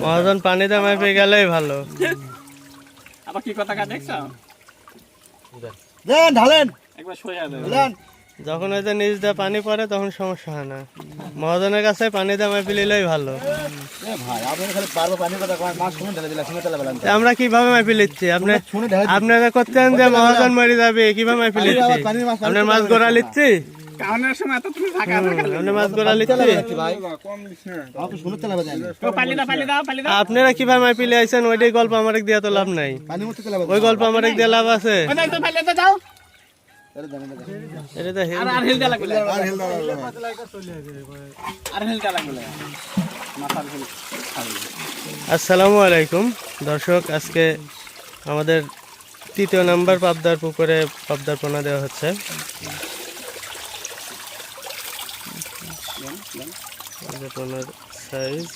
মহাজন পানি দামাই পেয়ে গেলেই ভালো। আবার কি কথা দেখছো? ঢালেন একবার সোজা দেন। যখন হয়তো নিচ দিয়ে পানি পড়ে তখন সমস্যা হয় না। মহাজনের কাছে পানি দামাই পেলেই ভালো। আমরা কিভাবে মাইপি লিচ্ছি? আপনারা করছেন যে মহাজন মরে যাবে, কিভাবে মাইপি লিচ্ছি? আপনার মাছ গোড়া লিচ্ছি, কারণের সময় এত তুমি ফাঁকা আপনার মাছ গোড়া লিচ্ছি। আপনারা কিভাবে মাইপি লিয়েছেন ওইটাই গল্প আমার দিয়ে তো লাভ নাই। ওই গল্প আমার দিয়ে লাভ আছে? আসসালামু আলাইকুম দর্শক, আজকে আমাদের 3য় নাম্বার পাবদার পুকুরে পাবদার পোনা দেওয়া হচ্ছে। পোনার সাইজ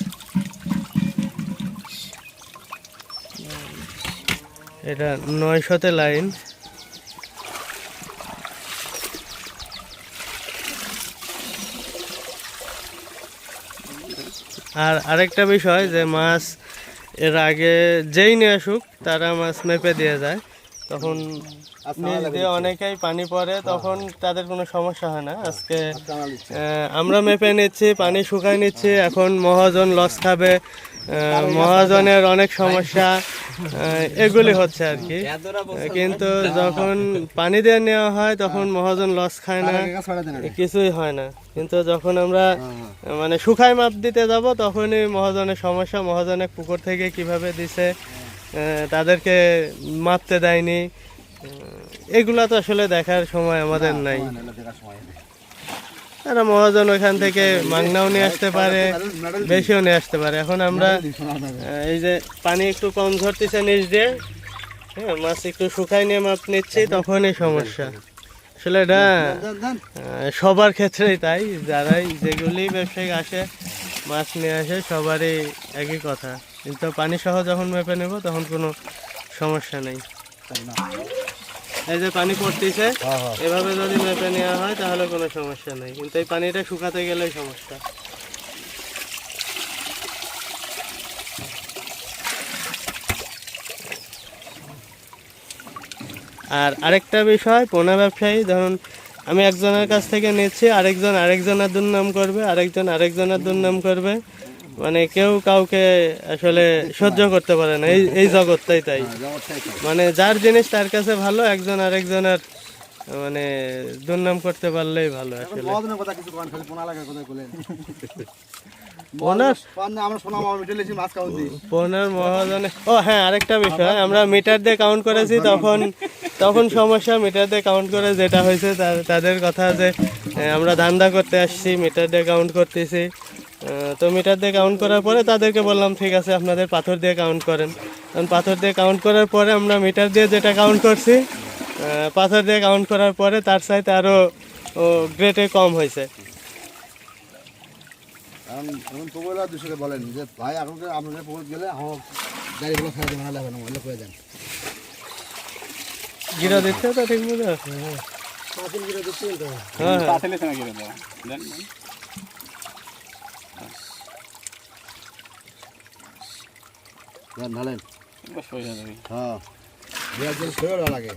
এটা 900-তে লাইন। আর আরেকটা বিষয় যে মাছ এর আগে যেই নিয়ে আসুক তারা মাছ মেপে দিয়ে যায়, তখন নিচ দিয়ে অনেকেই পানি পড়ে, তখন তাদের কোনো সমস্যা হয় না। আজকে আমরা মেপে নিচ্ছি, পানি শুকাই নিচ্ছি। এখন মহাজন লস খাবে, মহাজনের অনেক সমস্যা এগুলি হচ্ছে আর কি। কিন্তু যখন পানি দিয়ে নেওয়া হয় তখন মহাজন লস খায় না, কিছুই হয় না। কিন্তু যখন আমরা মানে শুকাই মাপ দিতে যাব তখনই মহাজনের সমস্যা। মহাজনের পুকুর থেকে কিভাবে দিছে, তাদেরকে মাপতে দেয়নি, এগুলা তো আসলে দেখার সময় আমাদের নাই। তারা মহাজন ওইখান থেকে মাংনাও নিয়ে আসতে পারে, বেশিও নিয়ে আসতে পারে। এখন আমরা এই যে পানি একটু কম ঝরতেছে নিচ দিয়ে, হ্যাঁ, মাছ একটু শুকাই নিয়ে মাপ নিচ্ছি, তখনই সমস্যা। আসলে এটা সবার ক্ষেত্রেই তাই, যারাই যেগুলি ব্যবসায়িক আসে মাছ নিয়ে আসে সবারই একই কথা। কিন্তু পানি সহ যখন মেপে নেব তখন কোনো সমস্যা নেই। এই যে পানি পড়তেছে, এভাবে যদি মেপে নেওয়া হয় তাহলে কোনো সমস্যা নেই, কিন্তু এই পানিটা শুকাতে গেলেই সমস্যা। আর আরেকটা বিষয়, পোনা ব্যবসায়ী ধরুন আমি একজনের কাছ থেকে নিচ্ছি, আরেকজনের দুর্নাম করবে, আরেকজনের দুর্নাম করবে, মানে কেউ কাউকে আসলে সহ্য করতে পারে না। এই জগৎটাই তাই, মানে যার জিনিস তার কাছে ভালো, একজন আরেকজনের মানে দুর্নাম করতে পারলেই ভালো। আসলে পোনার মহাজনে, ও হ্যাঁ, আরেকটা বিষয়, আমরা মিটার দিয়ে কাউন্ট করেছি, তখন সমস্যা। মিটার দিয়ে কাউন্ট করে যেটা হয়েছে তাদের কথা যে আমরা ধান্দা করতে আসছি, মিটার দিয়ে কাউন্ট করতেছি। তো মিটার দিয়ে কাউন্ট করার পরে তাদেরকে বললাম ঠিক আছে আপনাদের পাথর দিয়ে কাউন্ট করেন। কারণ পাথর দিয়ে কাউন্ট করার পরে আমরা মিটার দিয়ে যেটা কাউন্ট করছি, পাথর দিয়ে কাউন্ট করার পরে তার চাইতে আরও গ্রেটে কম হয়েছে। বলেন যে ভাই এখন আপনাদের পুকুর গেলে গাড়িগুলো ফেলে দেন, নাহলে হবে না, ওগুলো করে দেন। গিরা দিচ্ছে তো ঠিক মতো, গিরে দিচ্ছি তো, হ্যাঁ পাতলে না গিরে দাও দেন। ঢালেন, বস হয়ে যাবে। হ্যাঁ, লাগে।